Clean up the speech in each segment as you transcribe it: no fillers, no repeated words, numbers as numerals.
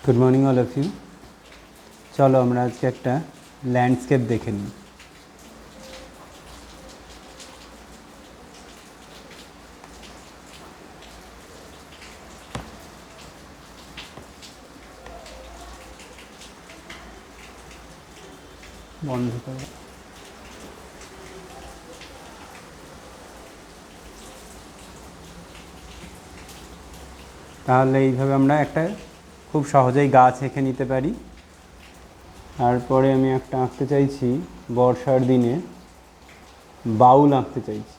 Good morning all of you. চলো আমরা আজকে একটা ল্যান্ডস্কেপ দেখে নিই। বন্ধ করো। তাহলে এইভাবে আমরা একটা খুব সহজেই গাছ এঁকে নিতে পারি। তারপরে আমি একটা আঁকতে চাইছি, বর্ষার দিনে বাউল আঁকতে চাইছি।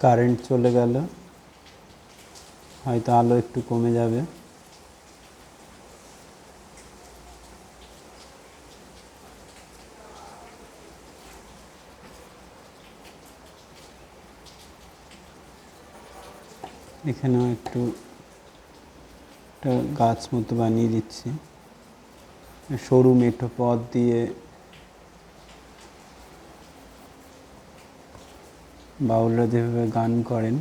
কারেন্ট চলে গেল, হয়তো আলো একটু কমে যাবে। এখানেও একটু একটা গাছ মতো বানিয়ে দিচ্ছি, সরু মেঠো পথ দিয়ে বাউলরা যেভাবে গান করেন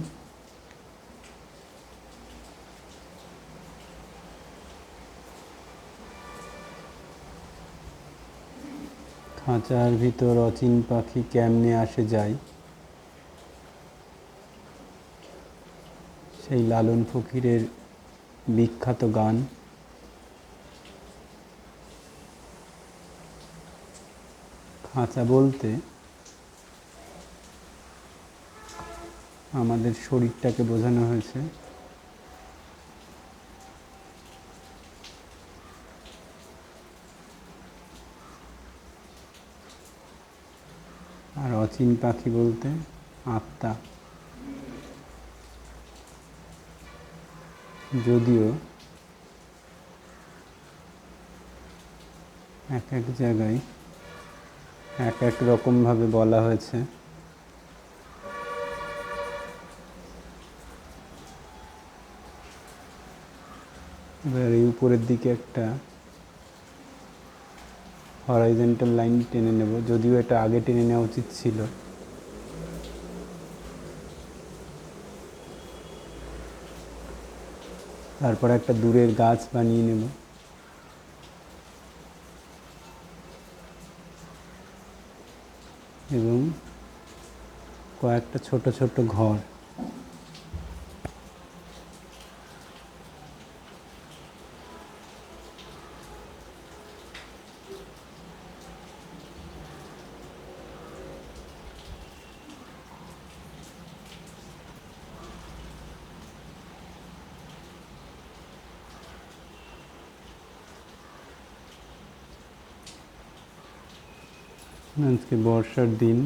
খাঁচার ভিতর অচিন পাখি কেমনে আসে যায়, সেই লালন ফকিরের বিখ্যাত গান। খাঁচা বলতে আমাদের শরীরটাকে বোঝানো হয়েছে। আর অচিন পাখি বলতে আত্মা। যদিও এক এক জায়গায় এক এক রকমভাবে বলা হয়েছে। এবার এই উপরের দিকে একটা হরাইজন্টাল লাইন টেনে নেব, যদিও এটা আগে টেনে নেওয়া উচিত ছিল। তারপর একটা দূরের গাছ বানিয়ে নেব। এবং কয়েকটা ছোট ছোট ঘর। আজকে বর্ষার দিন,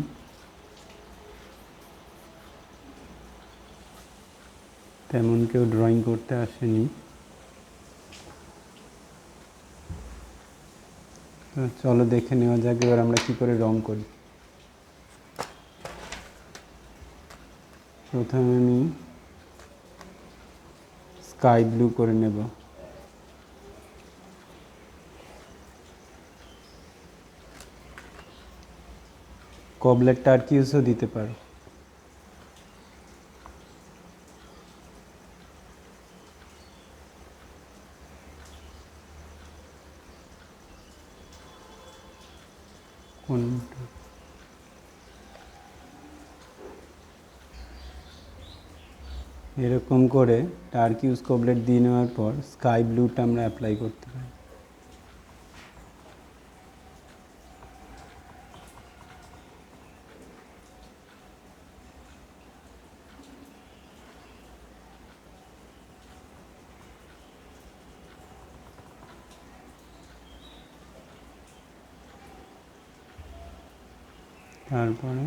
তেমন কেউ ড্রয়িং করতে আসেনি। চলো দেখে নেওয়া যাক এবার আমরা কী করে রং করি। প্রথমে আমি স্কাই ব্লু করে নেব। কবলেট টার্কিউসও দিতে পারো। কোনটা এরকম করে টার্কিউস কবলেট দিয়ে নেওয়ার পর স্কাই ব্লুটা আমরা অ্যাপ্লাই করতে পারি। তারপরে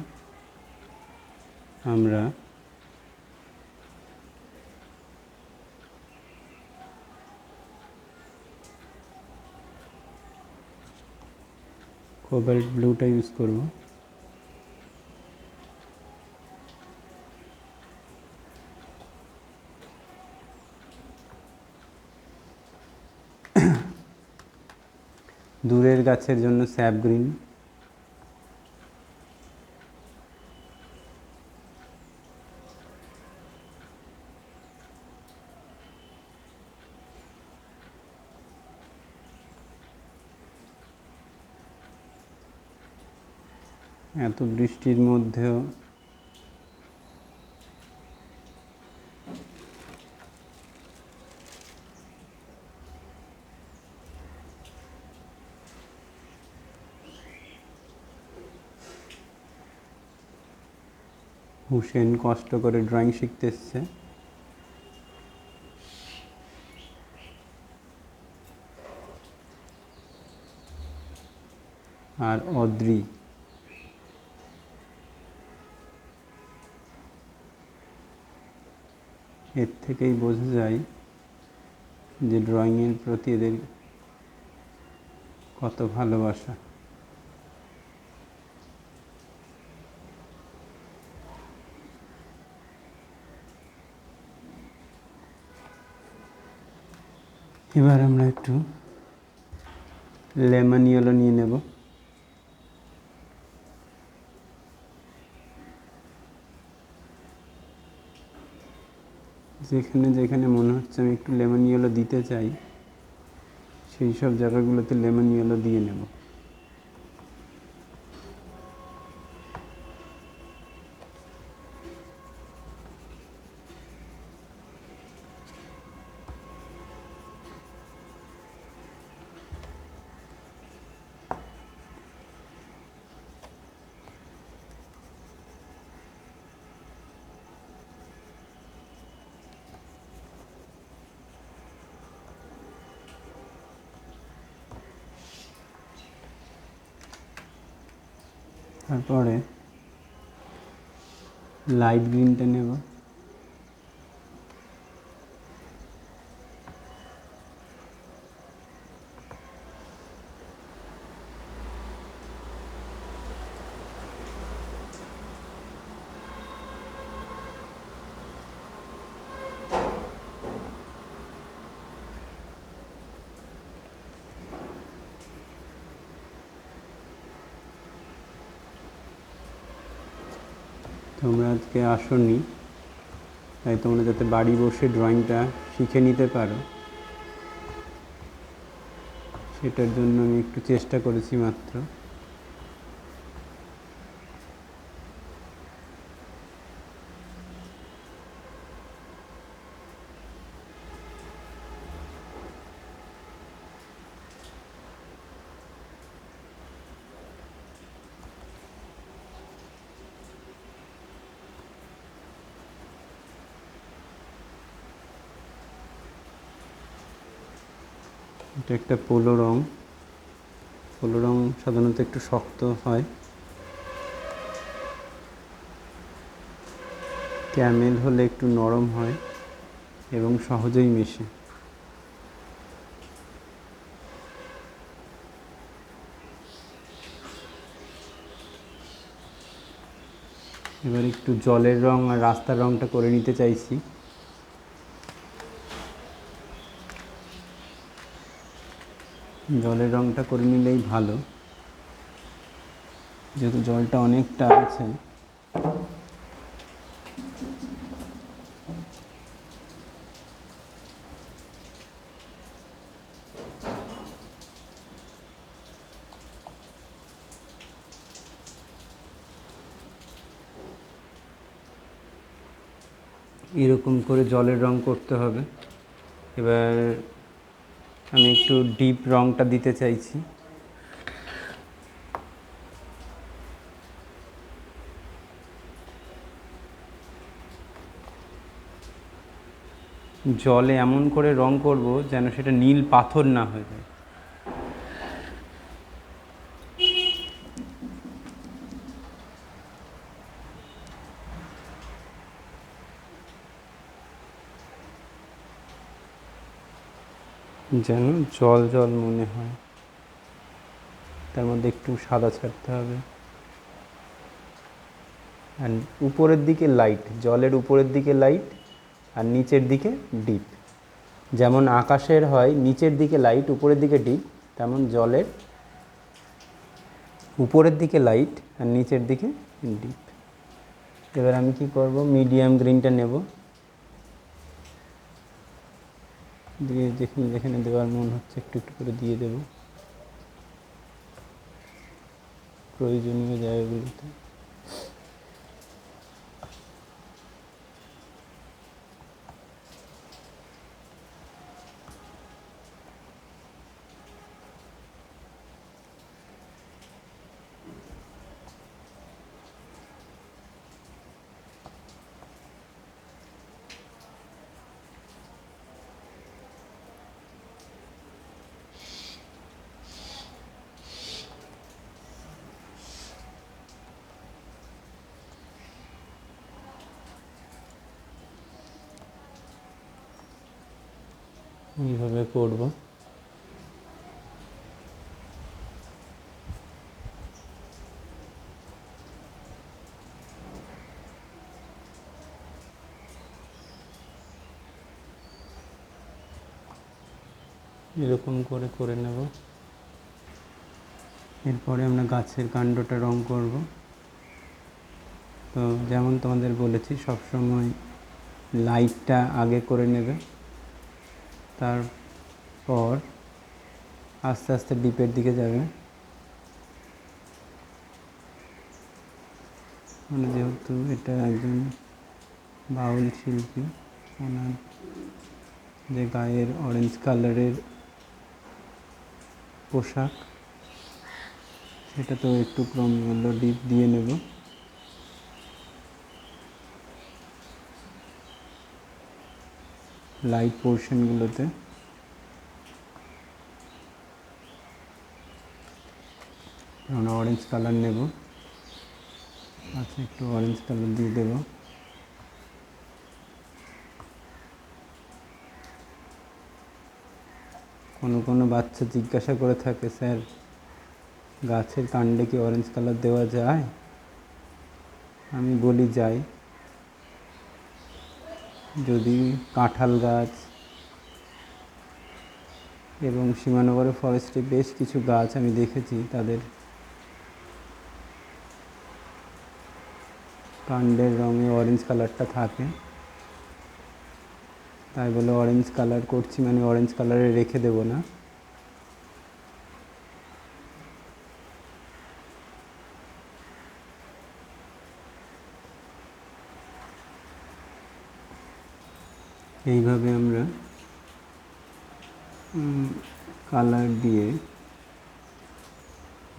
আমরা কোবাল্ট ব্লুটা ইউজ করব। দূরের গাছের জন্য স্যাপ গ্রিন। এত বৃষ্টির মধ্যেও হুসেন কষ্ট করে ড্রয়িং শিখতে এসছে। আর অদ্রি এর থেকেই বোঝা যায় যে ড্রয়িংয়ের প্রতি এদের কত ভালোবাসা। এবার আমরা একটু লেমন ইয়েলো নিয়ে নেব। যেখানে যেখানে মনে হচ্ছে আমি একটু লেমন ইয়েলো দিতে চাই সেই সব জায়গাগুলোতে লেমন ইয়েলো দিয়ে নেব। তারপরে লাইট গ্রিনটা নেব। তোমরা আজকে আসোনি, তাই তোমরা যাতে বাড়ি বসে ড্রয়িংটা শিখে নিতে পারো সেটার জন্য আমি একটু চেষ্টা করেছি মাত্র। এটা একটা পোলো রং। পোলো রং সাধারণত একটু শক্ত হয়, ক্যামেল হলে একটু নরম হয় এবং সহজেই মেশে। এবার একটু জলের রং আর রাস্তার রংটা করে নিতে চাইছি। জলের রংটা করে নিলেই ভালো, যেহেতু জলটা অনেকটা আছে। এরকম করে জলের রং করতে হবে। এবার আমি একটু ডিপ রংটা দিতে চাইছি। জলে এমন করে রং করব যেন সেটা নীল পাথর না হয়ে যায়। যেন জল জল মনে হয়। তার মধ্যে একটু সাদা ছাড়তে হবে। আর উপরের দিকে লাইট, জলের উপরের দিকে লাইট আর নিচের দিকে ডিপ। যেমন আকাশের হয় নিচের দিকে লাইট উপরের দিকে ডিপ, তেমন জলের উপরের দিকে লাইট আর নিচের দিকে ডিপ। এবার আমি কি করব, মিডিয়াম গ্রিনটা নেব, দিয়ে যেখানে যেখানে দেওয়ার মন হচ্ছে একটু একটু করে দিয়ে দেব প্রয়োজনীয় জায়গাগুলোতে। এইভাবে করব। এরকম করে করে নেব। এরপরে আমরা গাছের কাণ্ডটা রং করব। তো যেমন তোমাদের বলেছি সবসময় লাইটটা আগে করে নেবে, তারপর আস্তে আস্তে ডিপের দিকে যাবে। মানে যেহেতু এটা একজন বাউল শিল্পী, ওনার যে গায়ের অরেঞ্জ কালারের পোশাক, সেটা তো একটু ক্রমগুলো ডিপ দিয়ে নেব। লাইট পোর্শনগুলোতে আমরা অরেঞ্জ কালার নেব। আচ্ছা, একটু অরেঞ্জ কালার দিয়ে দেব। কোনো কোনো বাচ্চা জিজ্ঞাসা করে থাকে, স্যার গাছের কাণ্ডে কি অরেঞ্জ কালার দেওয়া যায়? আমি বলি যায়। যদি কাঁঠাল গাছ এবং সীমানগরের ফরেস্টে বেশ কিছু গাছ আমি দেখেছি, তাদের কাণ্ডের রঙে অরেঞ্জ কালারটা থাকে। তাই বলে অরেঞ্জ কালার করছি মানে অরেঞ্জ কালারে রেখে দেব না। এইভাবে আমরা কালার দিয়ে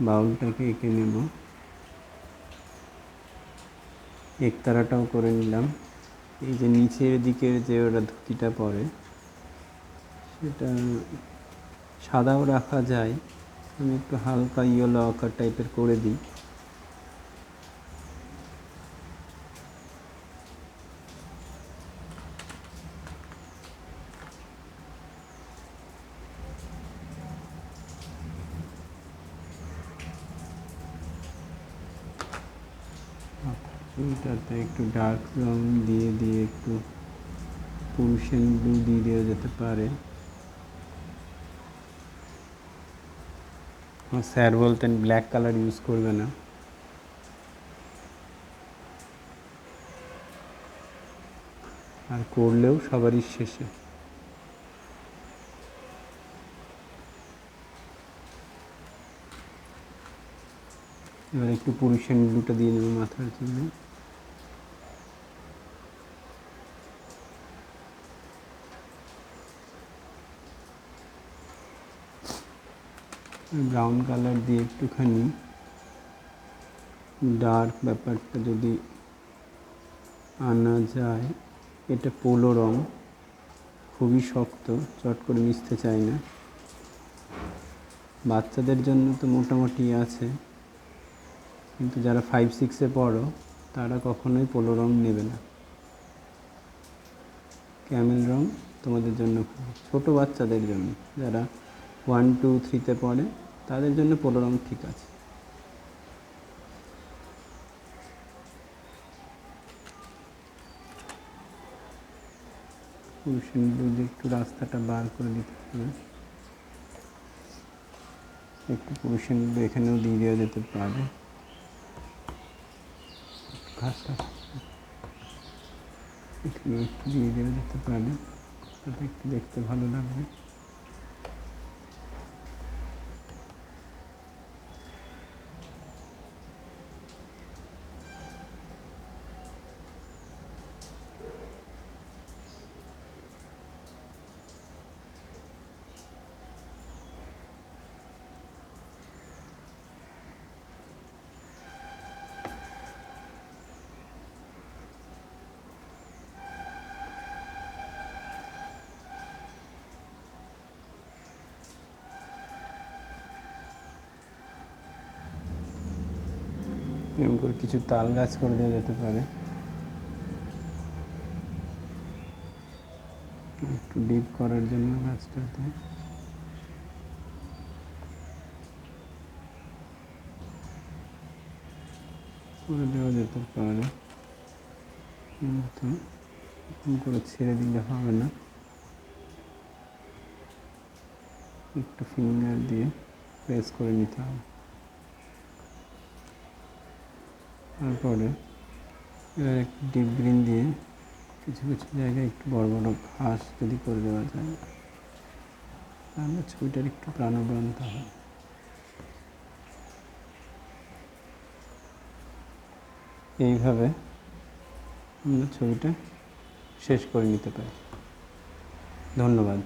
বাউলটাকে এঁকে নেব। একতারাটাও করে নিলাম। এই যে নিচের দিকের যে ওরা ধুতিটা পরে, সেটা সাদাও রাখা যায়, আমি একটু হালকা ইয়েলো আকার টাইপের করে দিই। এটাতে একটু ডার্ক রং দিয়ে দিয়ে একটু পুরুষের ব্লু দিয়ে দেওয়া যেতে পারে। আমার স্যার বলতেন ব্ল্যাক কালার ইউজ করবে না। আর করলেও সবারই শেষে। এবার একটু পুরুষের ব্লুটা দিয়ে নেব মাথার জন্য। ব্রাউন কালার দিয়ে একটুখানি ডার্ক ব্যাপারটা যদি আনা যায়। এটা পোলো রং, খুবই শক্ত, চট করে মিশতে চায় না। বাচ্চাদের জন্য তো মোটামুটি আছে, কিন্তু যারা 5-6-এ পড়ো তারা কখনোই পোলো রং নেবে না। ক্যামেল রং তোমাদের জন্য, ছোট বাচ্চাদের জন্য, যারা 1-2-3-তে পড়ে তাদের জন্য পোলো রং ঠিক আছে। কুশন দিয়ে একটু রাস্তাটা বার করে দিতে হবে, একটু কুশন এখানেও দিয়ে দেওয়া যেতে পারে। ঘাস ঘাস এখানে একটু দিয়ে দেওয়া যেতে পারে, তাতে একটু দেখতে ভালো লাগবে। এরকম করে কিছু তাল গাছ করে দেওয়া যেতে পারে, একটু ডিপ করার জন্য গাছটাতে। করে দেওয়া যেতে পারে, কিন্তু এরকম করে ছেড়ে দিলে হবে না, একটু ফিঙ্গার দিয়ে প্রেস করে নিতে হবে। তারপরে এবার একটু ডিপ গ্রিন দিয়ে কিছু কিছু জায়গায় একটু বড় বড় ঘাস যদি করে দেওয়া যায়, তাহলে ছবিটার একটু প্রাণবন্ত হয়। এইভাবে আমরা ছবিটা শেষ করে নিতে পারি। ধন্যবাদ।